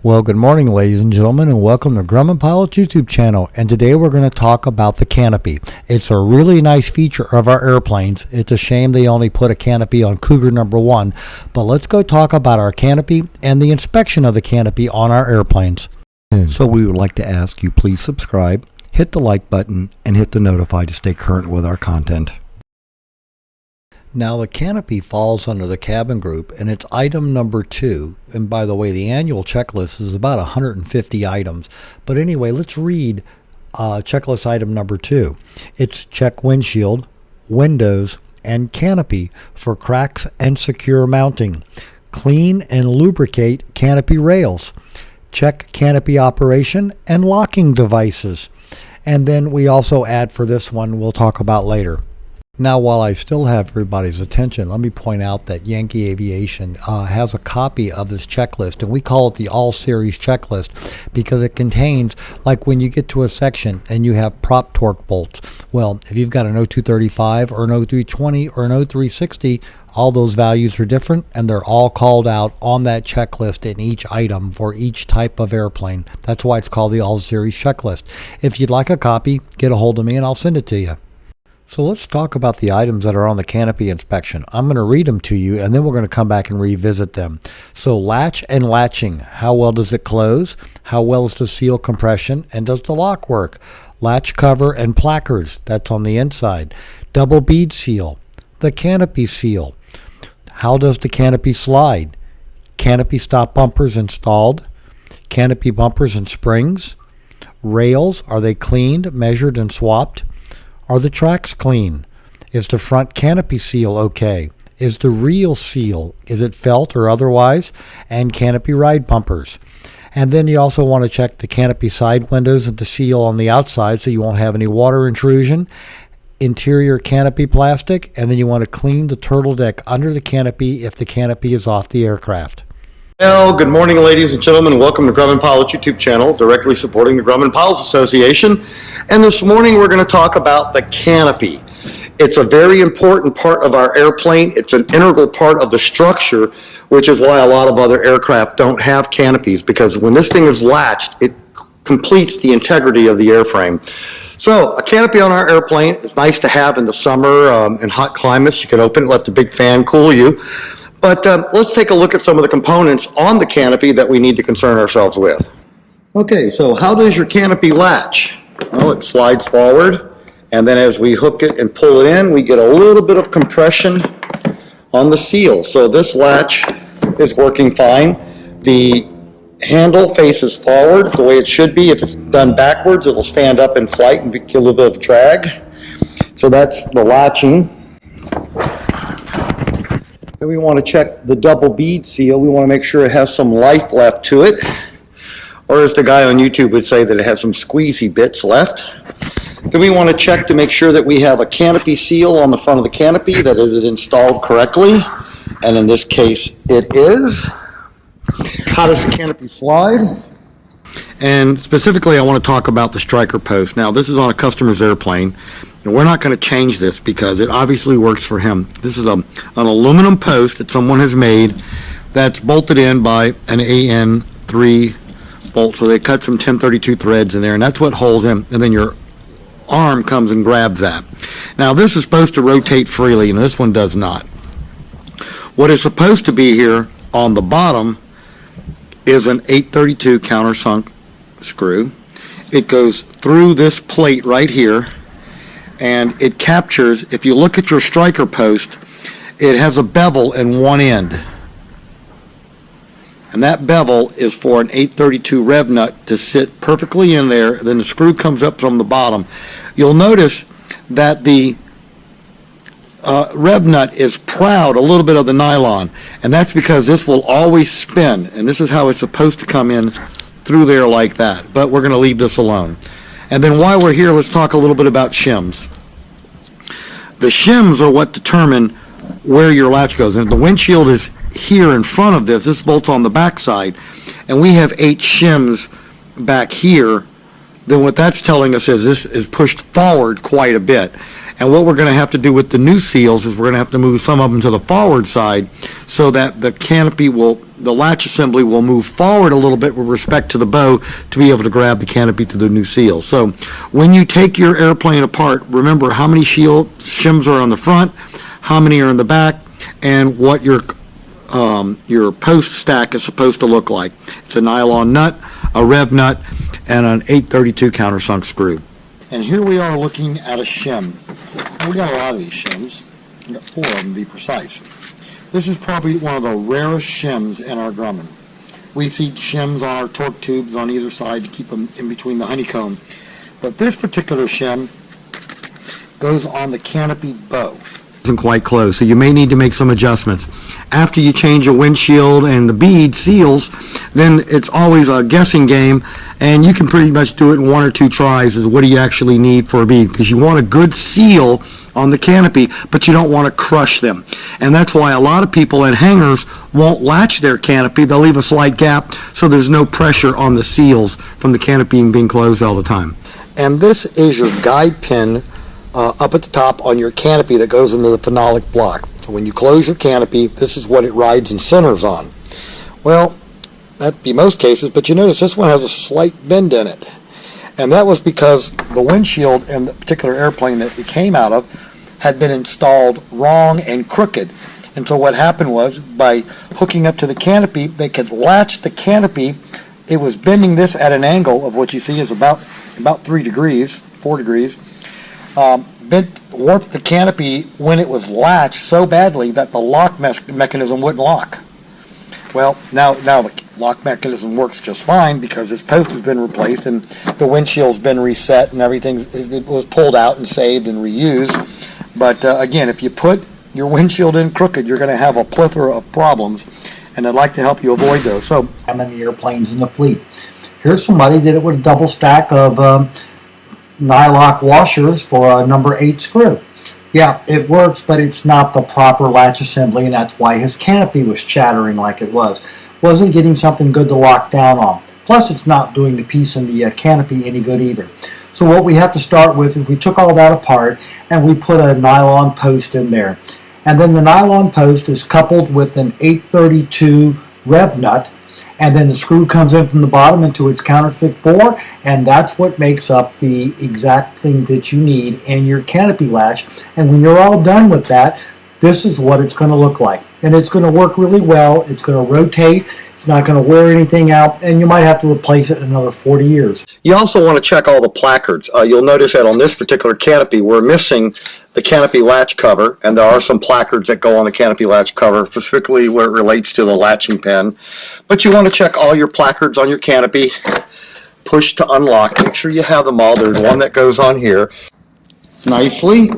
Well, good morning, ladies and gentlemen, and welcome to Grumman Pilot's YouTube channel. And today we're going to talk about the canopy. It's a really nice feature of our airplanes. It's a shame they only put a canopy on Cougar number 1, but let's go talk about our canopy and the inspection of the canopy on our airplanes. So we would like to ask you please subscribe, hit the like button, and hit the notify to stay current with our content. Now the canopy falls under the cabin group, and it's item number 2. And by the way, the annual checklist is about 150 items. But anyway, let's read checklist item number 2. It's check windshield, windows, and canopy for cracks and secure mounting. Clean and lubricate canopy rails. Check canopy operation and locking devices. And then we also add for this one we'll talk about later. Now, while I still have everybody's attention, let me point out that Yankee Aviation has a copy of this checklist, and we call it the All Series checklist because it contains, like when you get to a section and you have prop torque bolts. Well, if you've got an 0235 or an 0320 or an 0360, all those values are different, and they're all called out on that checklist in each item for each type of airplane. That's why it's called the All Series checklist. If you'd like a copy, get a hold of me and I'll send it to you. So let's talk about the items that are on the canopy inspection. I'm going to read them to you, and then we're going to come back and revisit them. So latch and latching. How well does it close? How well is the seal compression? And does the lock work? Latch cover and placards. That's on the inside. Double bead seal. The canopy seal. How does the canopy slide? Canopy stop bumpers installed. Canopy bumpers and springs. Rails. Are they cleaned, measured, and swapped? Are the tracks clean? Is the front canopy seal okay? Is the reel seal, is it felt or otherwise? And canopy ride bumpers. And then you also want to check the canopy side windows and the seal on the outside so you won't have any water intrusion. Interior canopy plastic, and then you want to clean the turtle deck under the canopy if the canopy is off the aircraft. Well, good morning, ladies and gentlemen. Welcome to Grumman Pilot's YouTube channel, directly supporting the Grumman Pilots Association. And this morning we're going to talk about the canopy. It's a very important part of our airplane. It's an integral part of the structure, which is why a lot of other aircraft don't have canopies, because when this thing is latched, it completes the integrity of the airframe. So a canopy on our airplane is nice to have in the summer in hot climates. You can open it, let the big fan cool you. But let's take a look at some of the components on the canopy that we need to concern ourselves with. Okay, so how does your canopy latch? Well, it slides forward, and then as we hook it and pull it in, we get a little bit of compression on the seal. So this latch is working fine. The handle faces forward the way it should be. If it's done backwards, it'll stand up in flight and get a little bit of drag. So that's the latching. Then we want to check the double bead seal. We want to make sure it has some life left to it. Or as the guy on YouTube would say, that it has some squeezy bits left. Then we want to check to make sure that we have a canopy seal on the front of the canopy, that is installed correctly. And in this case, it is. How does the canopy slide? And specifically, I want to talk about the striker post. Now, this is on a customer's airplane. And we're not going to change this because it obviously works for him. This is an aluminum post that someone has made that's bolted in by an AN3 bolt. So they cut some 1032 threads in there, and that's what holds him. And then your arm comes and grabs that. Now, this is supposed to rotate freely, and this one does not. What is supposed to be here on the bottom is an 832 countersunk screw. It goes through this plate right here, and it captures, if you look at your striker post, it has a bevel in one end. And that bevel is for an 832 rev nut to sit perfectly in there. Then the screw comes up from the bottom. You'll notice that the rev nut is proud a little bit of the nylon, and that's because this will always spin, and this is how it's supposed to come in through there like that. But we're going to leave this alone. And then while we're here, let's talk a little bit about shims. The shims are what determine where your latch goes. And if the windshield is here in front of this bolt's on the back side, and we have 8 shims back here, then what that's telling us is this is pushed forward quite a bit. And what we're going to have to do with the new seals is we're going to have to move some of them to the forward side so that the canopy will the latch assembly will move forward a little bit with respect to the bow to be able to grab the canopy to the new seal. So when you take your airplane apart, remember how many shims are on the front, how many are in the back, and what your post stack is supposed to look like. It's a nylon nut, a rev nut, and an 832 countersunk screw. And here we are looking at a shim. We got a lot of these shims. We got 4 of them to be precise. This is probably one of the rarest shims in our Grumman. We see shims on our torque tubes on either side to keep them in between the honeycomb. But this particular shim goes on the canopy bow. Isn't quite close, so you may need to make some adjustments. After you change your windshield and the bead seals, then it's always a guessing game, and you can pretty much do it in 1 or 2 tries is what do you actually need for a bead, because you want a good seal on the canopy, but you don't want to crush them. And that's why a lot of people in hangars won't latch their canopy. They'll leave a slight gap so there's no pressure on the seals from the canopy being closed all the time. And this is your guide pin up at the top on your canopy that goes into the phenolic block. So when you close your canopy, this is what it rides and centers on. Well, that'd be most cases, but you notice this one has a slight bend in it. And that was because the windshield in the particular airplane that it came out of had been installed wrong and crooked. And so what happened was, by hooking up to the canopy, they could latch the canopy. It was bending this at an angle of what you see is about 3 degrees, 4 degrees. Warped the canopy when it was latched so badly that the lock mechanism wouldn't lock. Well, now the lock mechanism works just fine because its post has been replaced and the windshield's been reset and everything was pulled out and saved and reused. But again, if you put your windshield in crooked, you're going to have a plethora of problems, and I'd like to help you avoid those. So I'm in the airplanes in the fleet. Here's somebody did it with a double stack of nylock washers for a number 8 screw. Yeah, it works, but it's not the proper latch assembly, and that's why his canopy was chattering like it was. Wasn't getting something good to lock down on. Plus, it's not doing the piece in the canopy any good either. So what we have to start with is we took all that apart and we put a nylon post in there. And then the nylon post is coupled with an 832 rev nut, and then the screw comes in from the bottom into its counterfeit bore, and that's what makes up the exact thing that you need in your canopy latch. And when you're all done with that, this is what it's going to look like. And it's going to work really well. It's going to rotate. It's not going to wear anything out, and you might have to replace it in another 40 years. you also want to check all the placards. You'll notice that on this particular canopy, we're missing the canopy latch cover, and there are some placards that go on the canopy latch cover, specifically where it relates to the latching pin. But you want to check all your placards on your canopy, push to unlock, make sure you have them all. There's one that goes on here nicely.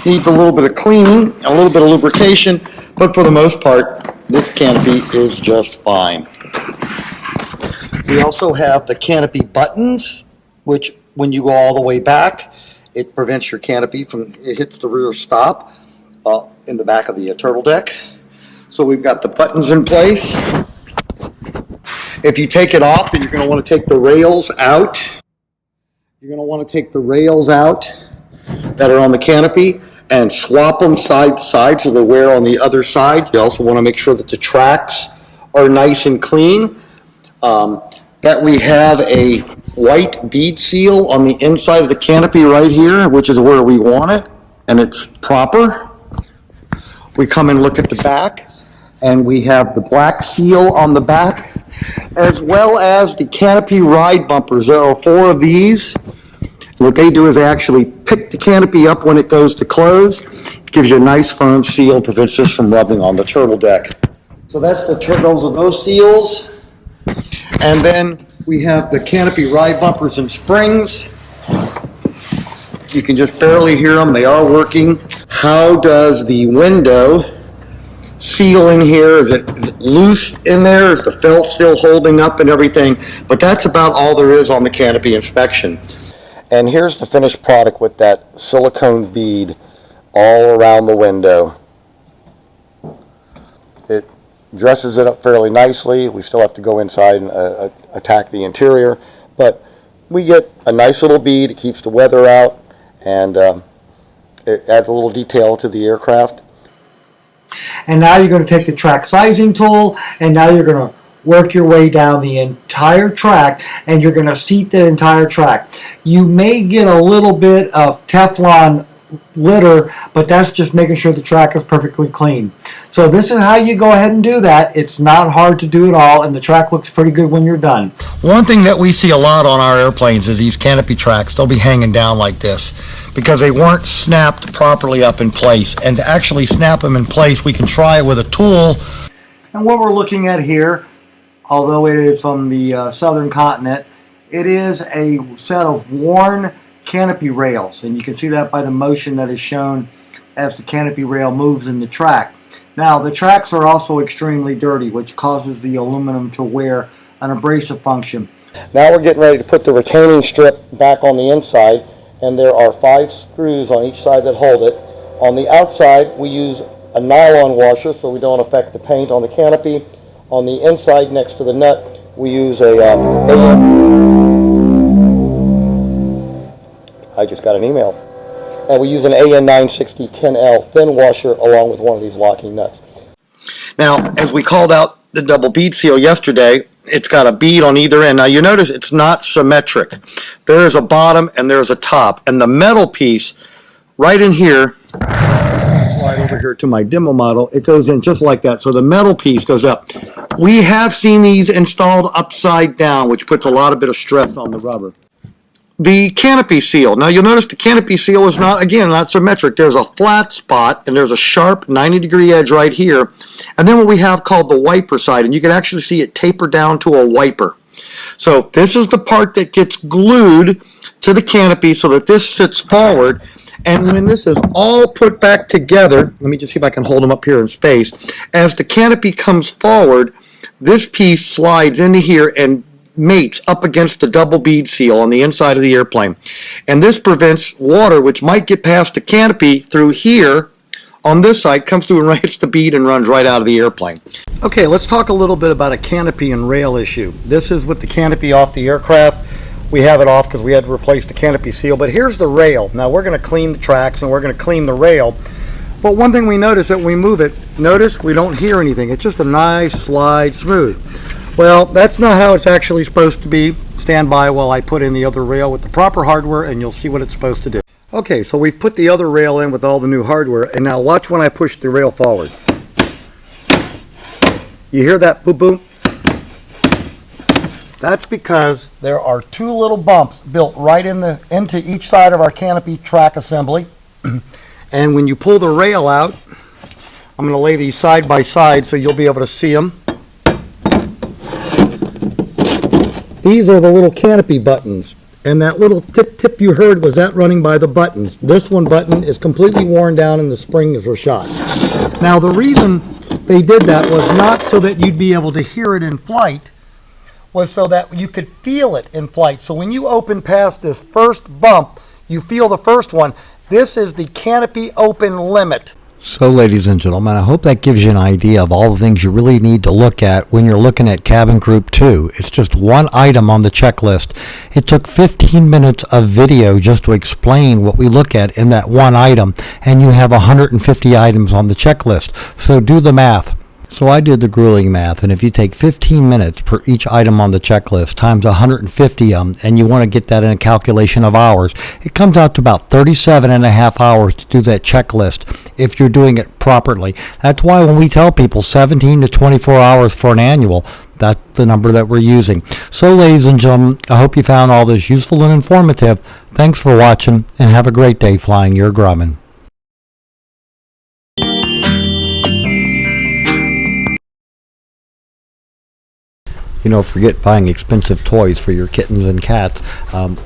Needs a little bit of cleaning, a little bit of lubrication, but for the most part, this canopy is just fine. We also have the canopy buttons, which when you go all the way back, it prevents your canopy from, it hits the rear stop in the back of the turtle deck. So we've got the buttons in place. If you take it off, then you're going to want to take the rails out. You're going to want to take the rails out that are on the canopy and swap them side to side so they wear on the other side. You also want to make sure that the tracks are nice and clean. That we have a white bead seal on the inside of the canopy right here, which is where we want it, and it's proper. We come and look at the back, and we have the black seal on the back, as well as the canopy ride bumpers. There are 4 of these. What they do is they actually pick the canopy up when it goes to close. It gives you a nice firm seal, prevents this from rubbing on the turtle deck. So that's the turtles of those seals. And then we have the canopy ride bumpers and springs. You can just barely hear them. They are working. How does the window seal in here? Is it loose in there? Is the felt still holding up and everything? But that's about all there is on the canopy inspection. And here's the finished product with that silicone bead all around the window. It dresses it up fairly nicely. We still have to go inside and attack the interior, but we get a nice little bead. It keeps the weather out, and it adds a little detail to the aircraft. And now you're going to take the track sizing tool, and now you're going to work your way down the entire track, and you're going to seat the entire track. You may get a little bit of Teflon litter, but that's just making sure the track is perfectly clean. So this is how you go ahead and do that. It's not hard to do it all, and the track looks pretty good when you're done. One thing that we see a lot on our airplanes is these canopy tracks. They'll be hanging down like this because they weren't snapped properly up in place. And to actually snap them in place, we can try it with a tool. And what we're looking at here, although it is from the southern continent, it is a set of worn canopy rails, and you can see that by the motion that is shown as the canopy rail moves in the track. Now the tracks are also extremely dirty, which causes the aluminum to wear an abrasive function. Now we're getting ready to put the retaining strip back on the inside, and there are 5 screws on each side that hold it. On the outside we use a nylon washer so we don't affect the paint on the canopy. On the inside next to the nut we use I just got an email. And we use an AN960 10L thin washer along with one of these locking nuts. Now, as we called out the double bead seal yesterday, it's got a bead on either end. Now you notice it's not symmetric. There is a bottom and there's a top. And the metal piece right in here, slide over here to my demo model, it goes in just like that. So the metal piece goes up. We have seen these installed upside down, which puts a lot of bit of stress on the rubber. The canopy seal. Now you'll notice the canopy seal is not symmetric. There's a flat spot and there's a sharp 90-degree edge right here. And then what we have called the wiper side, and you can actually see it taper down to a wiper. So this is the part that gets glued to the canopy so that this sits forward. And when this is all put back together, let me just see if I can hold them up here in space. As the canopy comes forward, this piece slides into here and mates up against the double bead seal on the inside of the airplane. And this prevents water, which might get past the canopy through here on this side, comes through and hits the bead and runs right out of the airplane. Okay, let's talk a little bit about a canopy and rail issue. This is with the canopy off the aircraft. We have it off because we had to replace the canopy seal, but here's the rail. Now we're going to clean the tracks and we're going to clean the rail. But one thing we notice that when we move it, notice we don't hear anything. It's just a nice slide smooth. Well, that's not how it's actually supposed to be. Stand by while I put in the other rail with the proper hardware and you'll see what it's supposed to do. Okay, so we've put the other rail in with all the new hardware, and now watch when I push the rail forward. You hear that boom boom? That's because there are 2 little bumps built right into each side of our canopy track assembly. And when you pull the rail out, I'm going to lay these side by side so you'll be able to see them. These are the little canopy buttons, and that little tip you heard was that running by the buttons. This one button is completely worn down and the springs are shot. Now the reason they did that was not so that you'd be able to hear it in flight, was so that you could feel it in flight. So when you open past this first bump, you feel the first one. This is the canopy open limit. So, ladies and gentlemen, I hope that gives you an idea of all the things you really need to look at when you're looking at cabin group 2. It's just one item on the checklist. It took 15 minutes of video just to explain what we look at in that one item, and you have 150 items on the checklist. So do the math. So I did the grueling math, and if you take 15 minutes per each item on the checklist times 150 and you want to get that in a calculation of hours, it comes out to about 37 and a half hours to do that checklist if you're doing it properly. That's why when we tell people 17 to 24 hours for an annual, that's the number that we're using. So ladies and gentlemen, I hope you found all this useful and informative. Thanks for watching, and have a great day flying your Grumman. You know, forget buying expensive toys for your kittens and cats.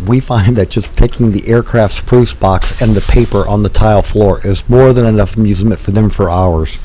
We find that just taking the aircraft spruce box and the paper on the tile floor is more than enough amusement for them for hours.